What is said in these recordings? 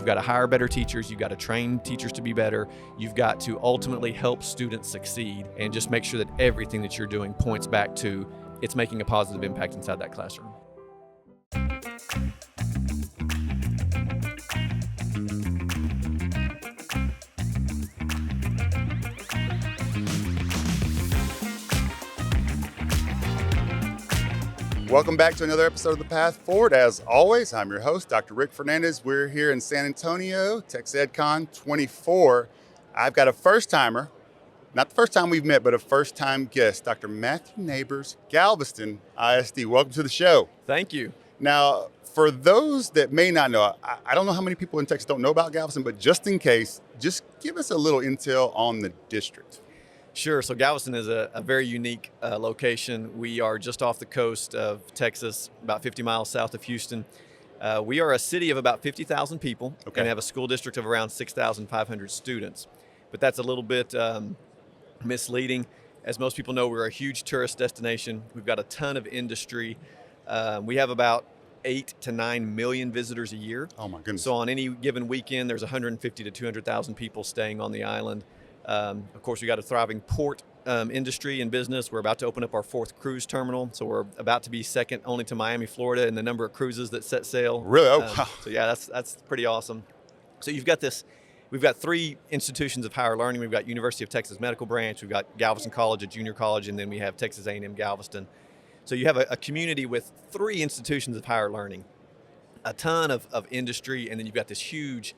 got to hire better teachers. You've got to train teachers to be better. You've got to ultimately help students succeed and just make sure that everything that you're doing points back to it's making a positive impact inside that classroom. Welcome back to another episode of The Path Forward. As always, I'm your host, Dr. Rick Fernandez. We're here in San Antonio, TexEdCon 24. I've got a first-timer, not the first time we've met, but a first-time guest, Dr. Matthew Neighbors, Galveston ISD. Welcome to the show. Thank you. Now, for those that may not know, I don't know how many people in Texas don't know about Galveston, but just in case, just give us a little intel on the district. Sure. So Galveston is a very unique location. We are just off the coast of Texas, about 50 miles south of Houston. We are a city of about 50,000 people and have a school district of around 6,500 students. But that's a little bit misleading. As most people know, we're a huge tourist destination. We've got a ton of industry. We have about 8 to 9 million visitors a year. Oh my goodness. So on any given weekend, there's 150 to 200,000 people staying on the island. Of course, we got a thriving port industry and business. We're about to open up our 4th cruise terminal. So we're about to be second only to Miami, Florida in the number of cruises that set sail. Really? Oh, wow. So yeah, that's pretty awesome. So you've got this, we've got 3 institutions of higher learning. We've got University of Texas Medical Branch, we've got Galveston College, a junior college, and then we have Texas A&M Galveston. So you have a community with 3 institutions of higher learning, a ton of industry, and then you've got this huge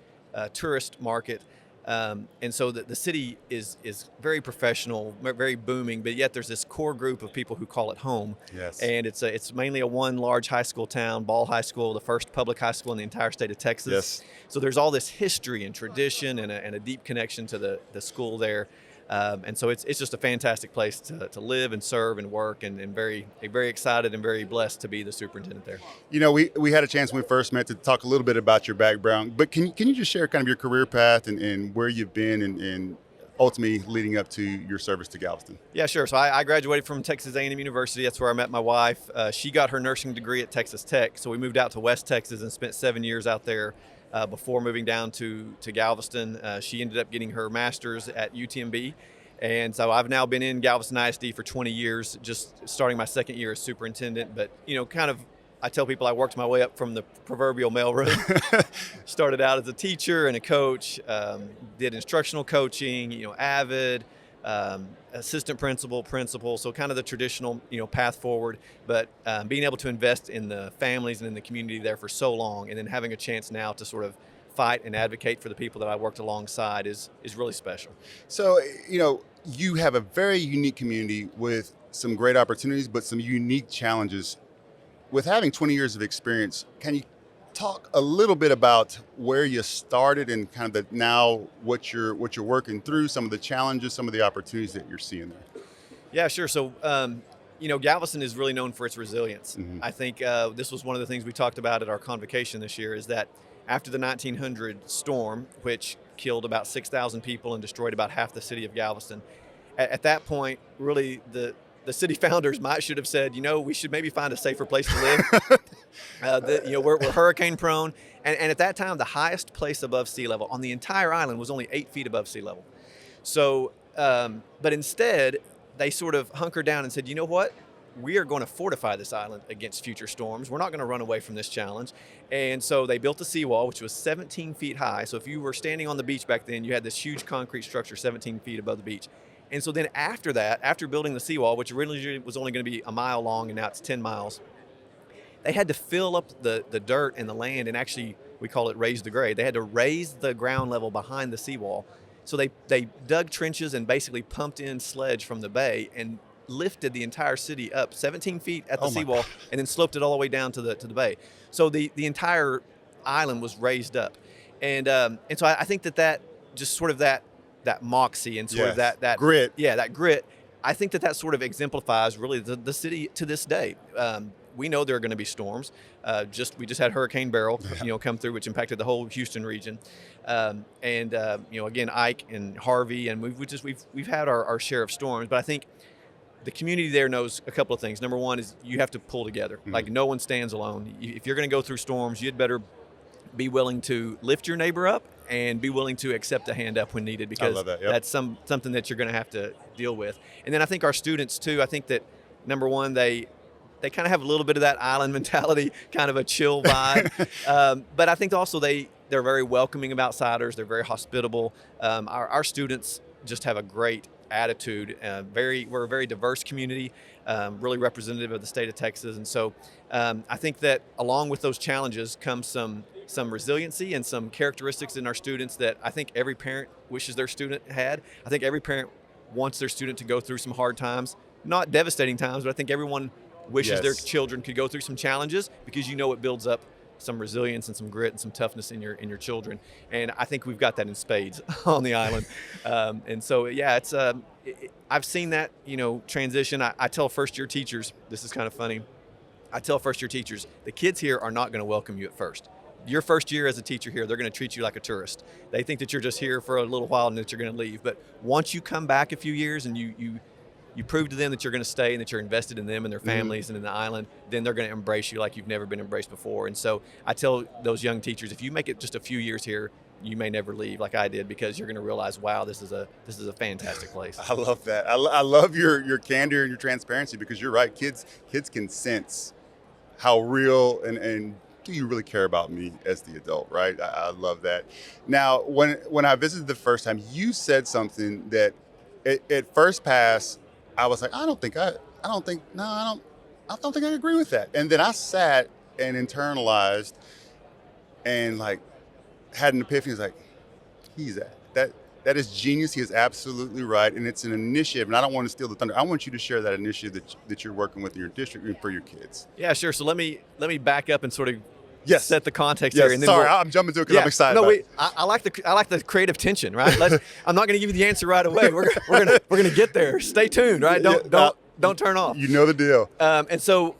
tourist market. And so the city is very professional, very booming, but yet there's this core group of people who call it home. Yes. And it's mainly a one large high school town, Ball High School, the first public high school in the entire state of Texas. Yes. So there's all this history and tradition and a deep connection to the school there. And so it's just a fantastic place to live and serve and work, and very excited and very blessed to be the superintendent there. You know, we had a chance when we first met to talk a little bit about your background, but can you just share kind of your career path and where you've been and ultimately leading up to your service to Galveston? Yeah, sure. So I graduated from Texas A&M University. That's where I met my wife. She got her nursing degree at Texas Tech, so we moved out to West Texas and spent 7 years out there. Before moving down to Galveston. She ended up getting her master's at UTMB. And so I've now been in Galveston ISD for 20 years, just starting my 2nd year as superintendent. But, I tell people I worked my way up from the proverbial mailroom. Started out as a teacher and a coach, did instructional coaching, AVID, assistant principal, so kind of the traditional, path forward, but being able to invest in the families and in the community there for so long, and then having a chance now to sort of fight and advocate for the people that I worked alongside is really special. So, you have a very unique community with some great opportunities, but some unique challenges. With having 20 years of experience, can you talk a little bit about where you started and kind of now what you're working through, some of the challenges, some of the opportunities that you're seeing there? Yeah, sure. So, Galveston is really known for its resilience. Mm-hmm. I think this was one of the things we talked about at our convocation this year, is that after the 1900 storm, which killed about 6,000 people and destroyed about half the city of Galveston, at that point, really the city founders should have said, we should maybe find a safer place to live. We're hurricane prone. And at that time, the highest place above sea level on the entire island was only 8 feet above sea level. So, but instead, they sort of hunkered down and said, you know what? We are going to fortify this island against future storms. We're not going to run away from this challenge. And so they built a seawall, which was 17 feet high. So if you were standing on the beach back then, you had this huge concrete structure 17 feet above the beach. And so then after that, after building the seawall, which originally was only going to be a mile long and now it's 10 miles, they had to fill up the dirt and the land and actually, we call it raise the grade. They had to raise the ground level behind the seawall. So they dug trenches and basically pumped in sledge from the bay and lifted the entire city up 17 feet at the seawall and then sloped it all the way down to the bay. So the entire island was raised up. And so I think that just sort of that moxie and sort of that grit. Yeah, that grit. I think that sort of exemplifies really the city to this day. We know there are going to be storms. We just had Hurricane Beryl, come through, which impacted the whole Houston region. Again, Ike and Harvey, and we've had our share of storms. But I think the community there knows a couple of things. Number one is you have to pull together. Mm-hmm. Like no one stands alone. If you're going to go through storms, you'd better be willing to lift your neighbor up and be willing to accept a hand up when needed, I because love that. Yep. that's something that you're going to have to deal with. And then I think our students too, I think that number one, they kind of have a little bit of that island mentality, kind of a chill vibe. But I think also they're very welcoming of outsiders. They're very hospitable. Our students just have a great attitude. We're a very diverse community, really representative of the state of Texas. And so I think that along with those challenges comes some resiliency and some characteristics in our students that I think every parent wishes their student had. I think every parent wants their student to go through some hard times, not devastating times, but I think everyone wishes their children could go through some challenges, because it builds up some resilience and some grit and some toughness in your children. And I think we've got that in spades on the island. And so, yeah, I've seen that, transition. I tell first-year teachers, this is kind of funny, I tell first-year teachers, the kids here are not going to welcome you at first. Your first year as a teacher here, they're going to treat you like a tourist. They think that you're just here for a little while and that you're going to leave. But once you come back a few years and you prove to them that you're going to stay and that you're invested in them and their families and in the island, then they're going to embrace you like you've never been embraced before. And so I tell those young teachers, if you make it just a few years here, you may never leave like I did, because you're going to realize, wow, this is a fantastic place. I love that. I love your candor and your transparency, because you're right. Kids can sense how real and do you really care about me as the adult, right? I love that. Now, when I visited the first time, you said something that at first pass, I was like, I don't think I agree with that. And then I sat and internalized and like had an epiphany. It's like, that is genius. He is absolutely right. And it's an initiative, and I don't want to steal the thunder. I want you to share that initiative that you're working with in your district and for your kids. Yeah, sure. So let me back up and sort of Yes. set the context Yes. here. And then Sorry, I'm jumping to it because I'm excited. No, about wait. it. I like the creative tension, right? I'm not going to give you the answer right away. We're gonna get there. Stay tuned, right? Don't turn off. You know the deal. And so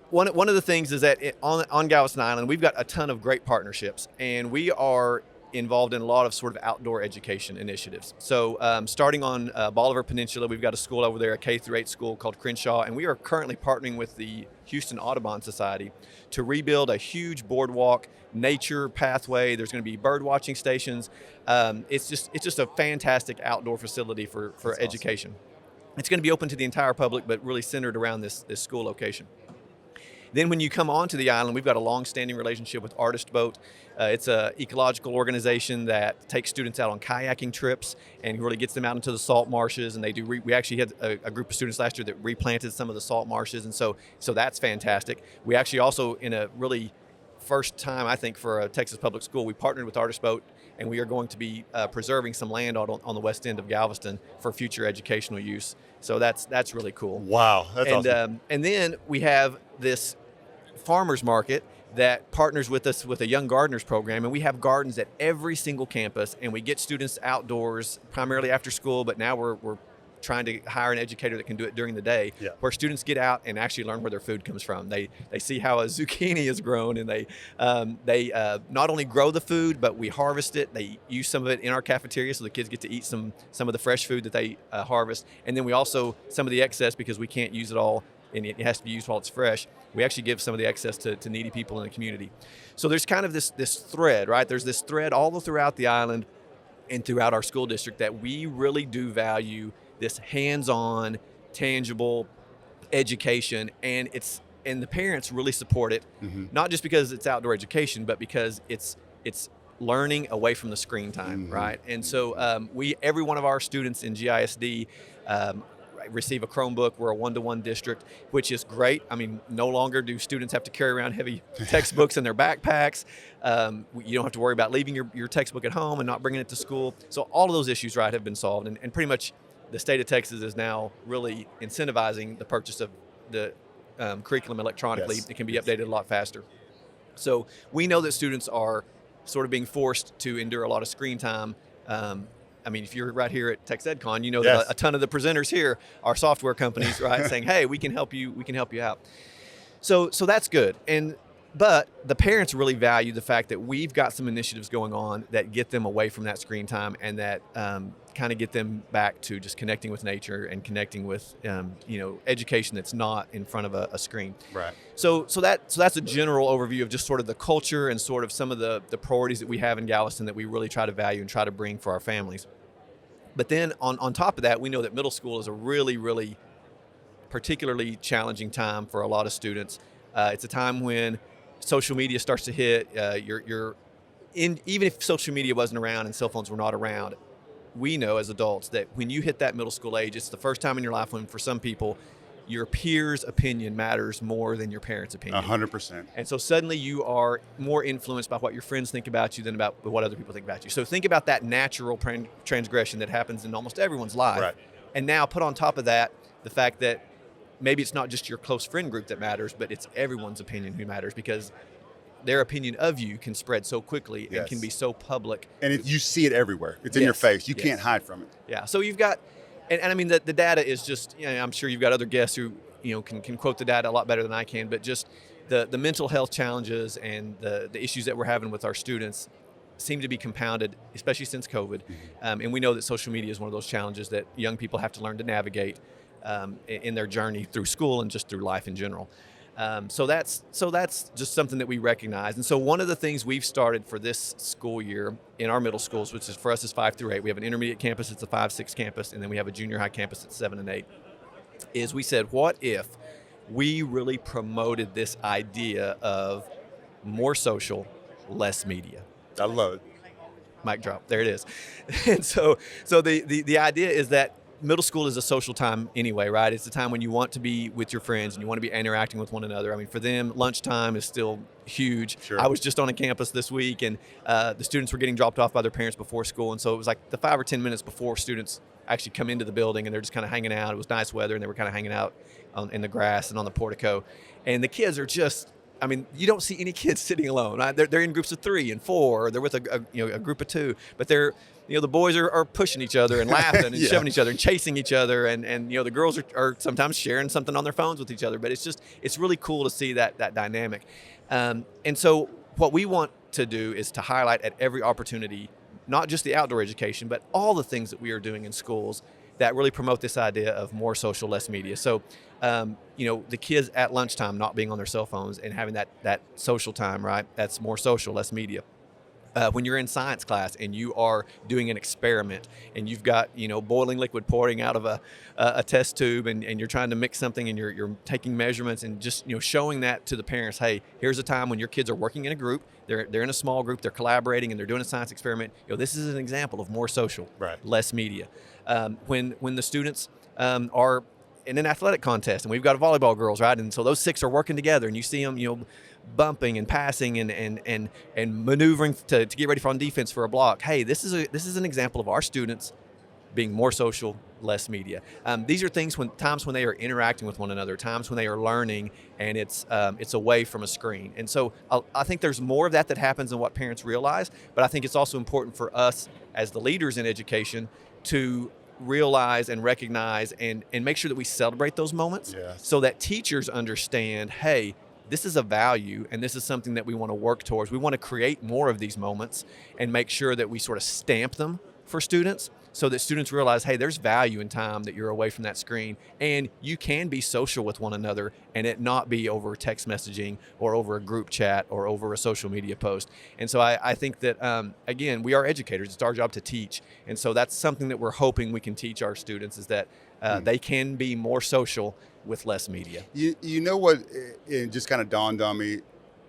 one of the things is that on Galveston Island, we've got a ton of great partnerships, and we are involved in a lot of sort of outdoor education initiatives. So starting on Bolivar Peninsula, we've got a school over there, a K-8 school called Crenshaw, and we are currently partnering with the Houston Audubon Society to rebuild a huge boardwalk, nature pathway. There's going to be bird watching stations. It's just a fantastic outdoor facility for education. Awesome. It's going to be open to the entire public, but really centered around this school location. Then when you come onto the island, we've got a long-standing relationship with Artist Boat. It's an ecological organization that takes students out on kayaking trips and really gets them out into the salt marshes. And we actually had a group of students last year that replanted some of the salt marshes, and so that's fantastic. We actually also, in a really first time, I think, for a Texas public school, we partnered with Artist Boat, and we are going to be preserving some land on the west end of Galveston for future educational use. So that's really cool. Wow, that's awesome. And then we have this farmers market that partners with us with a Young Gardeners program, and we have gardens at every single campus, and we get students outdoors primarily after school, but now we're trying to hire an educator that can do it during the day, where students get out and actually learn where their food comes from. They see how a zucchini is grown, and they not only grow the food, but we harvest it. They use some of it in our cafeteria, so the kids get to eat some of the fresh food that they harvest, and then we also, some of the excess, because we can't use it all and it has to be used while it's fresh, we actually give some of the excess to needy people in the community. So there's kind of this thread, right? There's this thread all throughout the island and throughout our school district that we really do value this hands-on, tangible education, and the parents really support it, not just because it's outdoor education, but because it's learning away from the screen time, right? And so every one of our students in GISD receive a Chromebook. We're a one-to-one district, which is great. I mean, no longer do students have to carry around heavy textbooks in their backpacks. You don't have to worry about leaving your textbook at home and not bringing it to school. So all of those issues, right, have been solved, and pretty much the state of Texas is now really incentivizing the purchase of the curriculum electronically. It can be updated a lot faster. So we know that students are sort of being forced to endure a lot of screen time. I mean, if you're right here at TexEdCon, you know that a ton of the presenters here are software companies, right? Saying, hey, we can help you out. So that's good. And But the parents really value the fact that we've got some initiatives going on that get them away from that screen time, and that kind of get them back to just connecting with nature and connecting with education that's not in front of a screen. Right. So that's a general overview of just sort of the culture and sort of some of the priorities that we have in Galveston that we really try to value and try to bring for our families. But then on top of that, we know that middle school is a really, really particularly challenging time for a lot of students. It's a time when social media starts to hit. Even if social media wasn't around and cell phones were not around, we know as adults that when you hit that middle school age, it's the first time in your life when, for some people, your peers' opinion matters more than your parents' opinion. 100%. And so suddenly you are more influenced by what your friends think about you than about what other people think about you. So think about that natural transgression that happens in almost everyone's life. Right. And now put on top of that the fact that maybe it's not just your close friend group that matters, but it's everyone's opinion who matters, because their opinion of you can spread so quickly and can be so public. And you see it everywhere. It's in your face. You can't hide from it. Yeah. So you've got, and I mean, the data is just, I'm sure you've got other guests who, can quote the data a lot better than I can, but just the mental health challenges and the issues that we're having with our students seem to be compounded, especially since COVID. Mm-hmm. And we know that social media is one of those challenges that young people have to learn to navigate in their journey through school and just through life in general. So that's just something that we recognize. And so one of the things we've started for this school year in our middle schools, which is for us is 5 through 8, we have an intermediate campus, it's a 5-6 campus, and then we have a junior high campus at 7 and 8, is we said, what if we really promoted this idea of more social, less media? I love it. Mic drop. There it is. And so the idea is that middle school is a social time anyway, right? It's the time when you want to be with your friends and you want to be interacting with one another. I mean, for them, lunchtime is still huge. Sure. I was just on a campus this week, and the students were getting dropped off by their parents before school. And so it was like the 5 or 10 minutes before students actually come into the building, and they're just kind of hanging out. It was nice weather, and they were kind of hanging out in the grass and on the portico. And the kids are just, I mean, you don't see any kids sitting alone. Right? They're in groups of 3 and 4, or they're with a group of 2, but they're, the boys are pushing each other and laughing and shoving each other and chasing each other, and the girls are sometimes sharing something on their phones with each other. But it's really cool to see that dynamic. And so what we want to do is to highlight at every opportunity, not just the outdoor education, but all the things that we are doing in schools that really promote this idea of more social, less media. So, the kids at lunchtime not being on their cell phones and having that social time, right? That's more social, less media. When you're in science class and you are doing an experiment and you've got, boiling liquid pouring out of a test tube, and you're trying to mix something, and you're taking measurements, and just, showing that to the parents, hey, here's a time when your kids are working in a group, they're in a small group, they're collaborating, and they're doing a science experiment. This is an example of more social, right, less media. When the students are in an athletic contest, and we've got volleyball girls, right? And so those 6 are working together, and you see them, bumping and passing and maneuvering to get ready for on defense for a block. Hey, this is an example of our students being more social, less media. These are times when they are interacting with one another, times when they are learning, and it's away from a screen. And so I think there's more of that happens than what parents realize, but I think it's also important for us as the leaders in education to realize and recognize and make sure that we celebrate those moments, so that teachers understand, hey, this is a value, and this is something that we want to work towards. We want to create more of these moments and make sure that we sort of stamp them for students, so that students realize, hey, there's value in time that you're away from that screen, and you can be social with one another and it not be over text messaging or over a group chat or over a social media post. And so I think that, again, we are educators. It's our job to teach. And so that's something that we're hoping we can teach our students, is that they can be more social with less media. You know what, it just kind of dawned on me,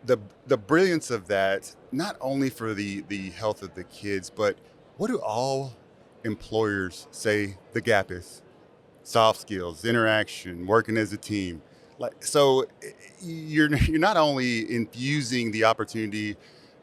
the brilliance of that, not only for the health of the kids, but what do all employers say the gap is? Soft skills, interaction, working as a team. So you're not only infusing the opportunity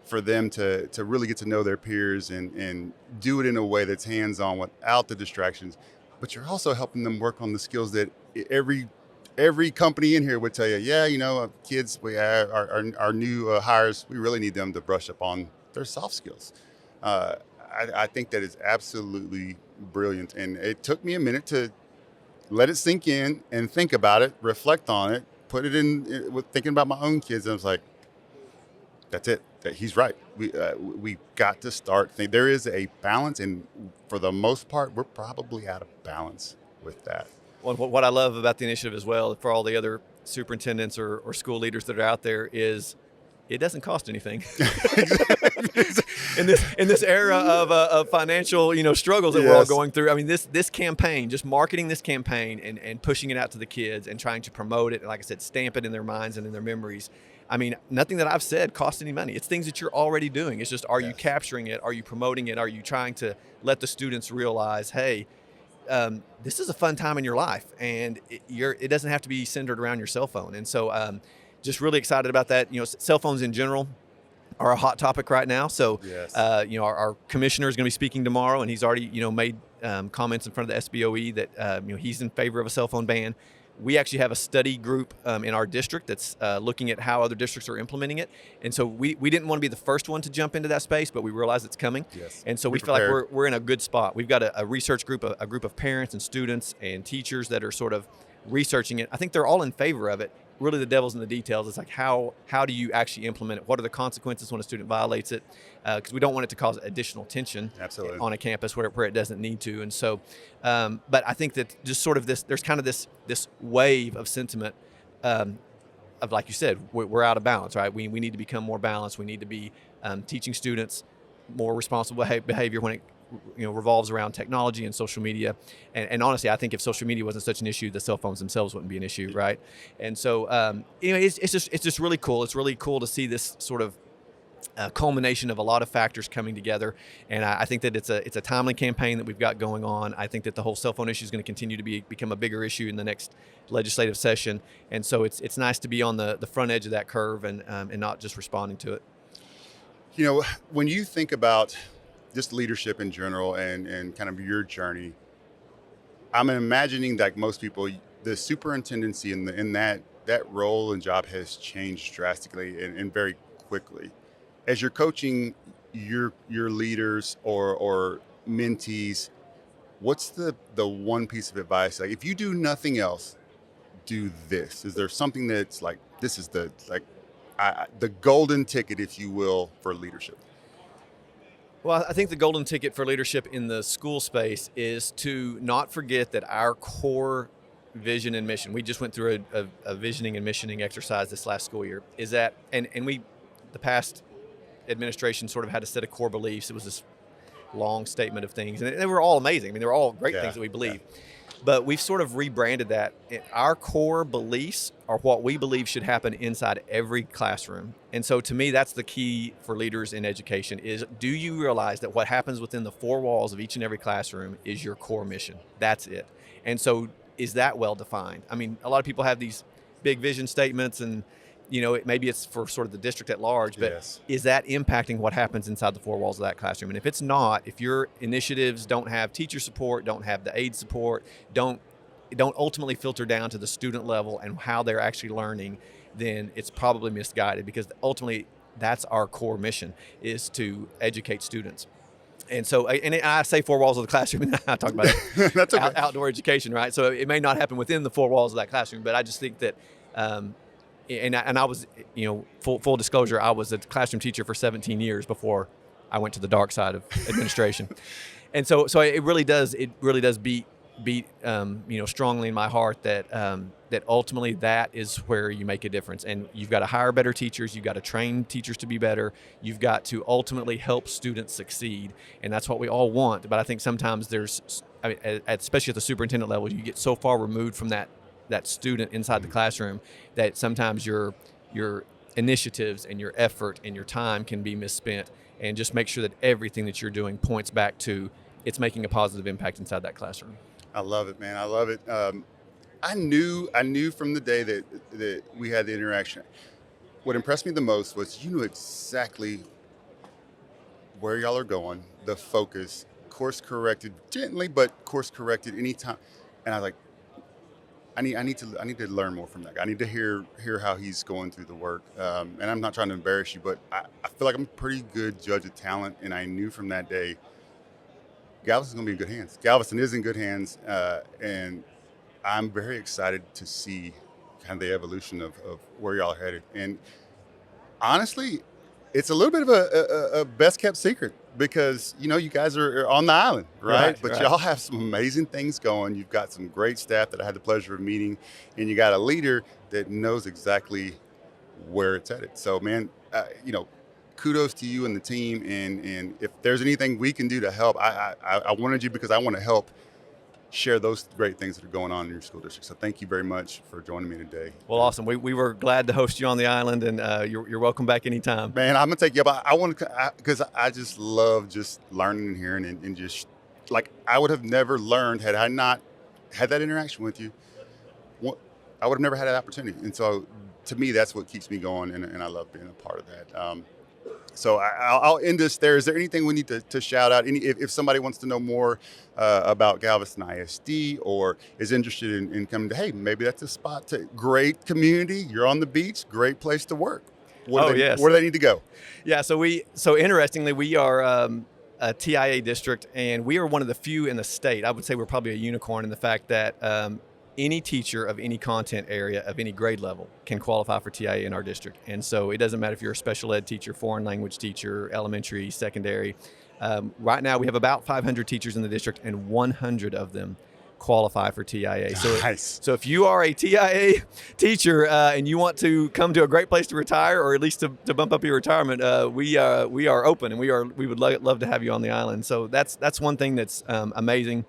for them to really get to know their peers and do it in a way that's hands-on without the distractions, but you're also helping them work on the skills that every company in here would tell you, kids, our new hires, we really need them to brush up on their soft skills. I think that is absolutely brilliant. And it took me a minute to let it sink in and think about it, reflect on it, put it in with thinking about my own kids. And I was like, That's it. He's right. We got to start. There is a balance, and for the most part, we're probably out of balance with that. Well, what I love about the initiative as well, for all the other superintendents or school leaders that are out there, is it doesn't cost anything. in this era of financial struggles that we're all Yes. going through. I mean, this campaign, just marketing this campaign and pushing it out to the kids and trying to promote it, and like I said, stamp it in their minds and in their memories. I mean, nothing that I've said costs any money. It's things that you're already doing. It's just, are you Yes. capturing it? Are you promoting it? Are you trying to let the students realize, hey, this is a fun time in your life, and it doesn't have to be centered around your cell phone. And so, just really excited about that. Cell phones in general are a hot topic right now. So, Yes. our commissioner is going to be speaking tomorrow, and he's already, made comments in front of the SBOE that he's in favor of a cell phone ban. We actually have a study group in our district that's looking at how other districts are implementing it. And so we didn't want to be the first one to jump into that space, but we realize it's coming. Yes. And so Be we feel like prepared. we're in a good spot. We've got a research group, a group of parents and students and teachers that are sort of researching it. I think they're all in favor of it. Really, the devil's in the details. It's like, how do you actually implement it? What are the consequences when a student violates it? Because we don't want it to cause additional tension Absolutely. on a campus where it doesn't need to. And so, but I think that just sort of there's kind of this wave of sentiment of, like you said, we're out of balance, right? We need to become more balanced. We need to be teaching students more responsible behavior when it revolves around technology and social media. And honestly, I think if social media wasn't such an issue, the cell phones themselves wouldn't be an issue, right? And so, it's just really cool. It's really cool to see this sort of culmination of a lot of factors coming together. And I think that it's a timely campaign that we've got going on. I think that the whole cell phone issue is going to continue to become a bigger issue in the next legislative session. And so it's nice to be on the front edge of that curve and not just responding to it. When you think about just leadership in general and kind of your journey, I'm imagining that most people, the superintendency in that role and job has changed drastically and very quickly. As you're coaching your leaders or mentees, what's the one piece of advice? Like, if you do nothing else, do this. Is there something that's like, this is the golden ticket, if you will, for leadership? Well, I think the golden ticket for leadership in the school space is to not forget that our core vision and mission, we just went through a visioning and missioning exercise this last school year, is that, and the past administration sort of had a set of core beliefs. It was this long statement of things, and they were all amazing. I mean, they were all great things that we believe. Yeah. But we've sort of rebranded that. Our core beliefs are what we believe should happen inside every classroom. And so to me, that's the key for leaders in education is, do you realize that what happens within the four walls of each and every classroom is your core mission? That's it. And so is that well defined? I mean, a lot of people have these big vision statements and maybe it's for sort of the district at large, but Yes. Is that impacting what happens inside the four walls of that classroom? And if it's not, if your initiatives don't have teacher support, don't have the aide support, don't ultimately filter down to the student level and how they're actually learning, then it's probably misguided, because ultimately that's our core mission, is to educate students. And so, and I say four walls of the classroom, and I talk about it, That's okay. outdoor education, right? So it may not happen within the four walls of that classroom, but I just think that, and I was, full disclosure, I was a classroom teacher for 17 years before I went to the dark side of administration. And so it really does beat strongly in my heart that that ultimately that is where you make a difference. And you've got to hire better teachers. You've got to train teachers to be better. You've got to ultimately help students succeed. And that's what we all want. But I think sometimes especially at the superintendent level, you get so far removed from that student inside the classroom that sometimes your initiatives and your effort and your time can be misspent. And just make sure that everything that you're doing points back to it's making a positive impact inside that classroom. I love it, man. I love it. I knew from the day that we had the interaction. What impressed me the most was you knew exactly where y'all are going, the focus, course corrected gently, but course corrected anytime. And I was like, I need to learn more from that guy. I need to hear how he's going through the work. And I'm not trying to embarrass you, but I feel like I'm a pretty good judge of talent. And I knew from that day, Galveston's going to be in good hands. Galveston is in good hands. And I'm very excited to see kind of the evolution of where y'all are headed. And honestly, it's a little bit of a best kept secret because you guys are on the island, right? Right, But right. y'all have some amazing things going. You've got some great staff that I had the pleasure of meeting, and you got a leader that knows exactly where it's headed. So, man, kudos to you and the team. And if there's anything we can do to help, I wanted you because I want to help share those great things that are going on in your school district. So thank you very much for joining me today. Well, awesome. We were glad to host you on the island, and you're welcome back anytime. Man, I'm gonna take you up. I want to because I just love just learning and hearing and just like I would have never learned had I not had that interaction with you. I would have never had that opportunity. And so to me, that's what keeps me going, and I love being a part of that. So I'll end this there. Is there anything we need to shout out? If somebody wants to know more about Galveston ISD or is interested in coming to, hey, maybe that's a spot to great community. You're on the beach, great place to work. Yes. Where do they need to go? Yeah. So interestingly, we are a TIA district, and we are one of the few in the state. I would say we're probably a unicorn in the fact that any teacher of any content area of any grade level can qualify for TIA in our district. And so it doesn't matter if you're a special ed teacher, foreign language teacher, elementary, secondary. Right now we have about 500 teachers in the district, and 100 of them qualify for TIA. Nice. So if you are a TIA teacher and you want to come to a great place to retire, or at least to bump up your retirement, we are open, and we would love to have you on the island. So that's one thing that's amazing.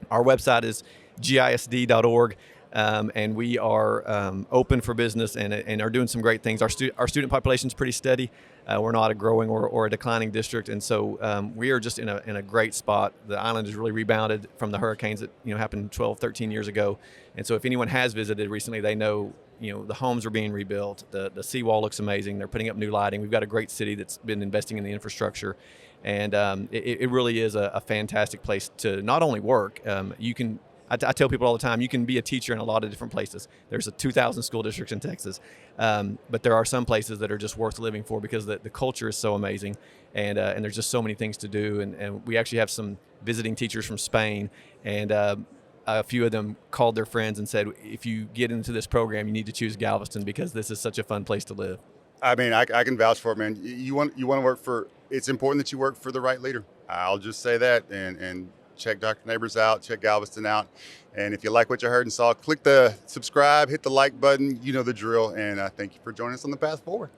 Our website is gisd.org, and we are open for business and are doing some great things. Our student population is pretty steady. We're not a growing or a declining district, and so we are just in a great spot. The island has really rebounded from the hurricanes that happened 12, 13 years ago, and so if anyone has visited recently, they know the homes are being rebuilt. The seawall looks amazing. They're putting up new lighting. We've got a great city that's been investing in the infrastructure, and it really is a fantastic place to not only work. I tell people all the time, you can be a teacher in a lot of different places. There's 2,000 school districts in Texas, but there are some places that are just worth living for because the culture is so amazing, and there's just so many things to do. And we actually have some visiting teachers from Spain, and a few of them called their friends and said, if you get into this program, you need to choose Galveston because this is such a fun place to live. I mean, I can vouch for it, man. You want to work for. It's important that you work for the right leader. I'll just say that, and check Dr. Neighbors out, check Galveston out. And if you like what you heard and saw, click the subscribe, hit the like button. You know the drill. And thank you for joining us on the path forward.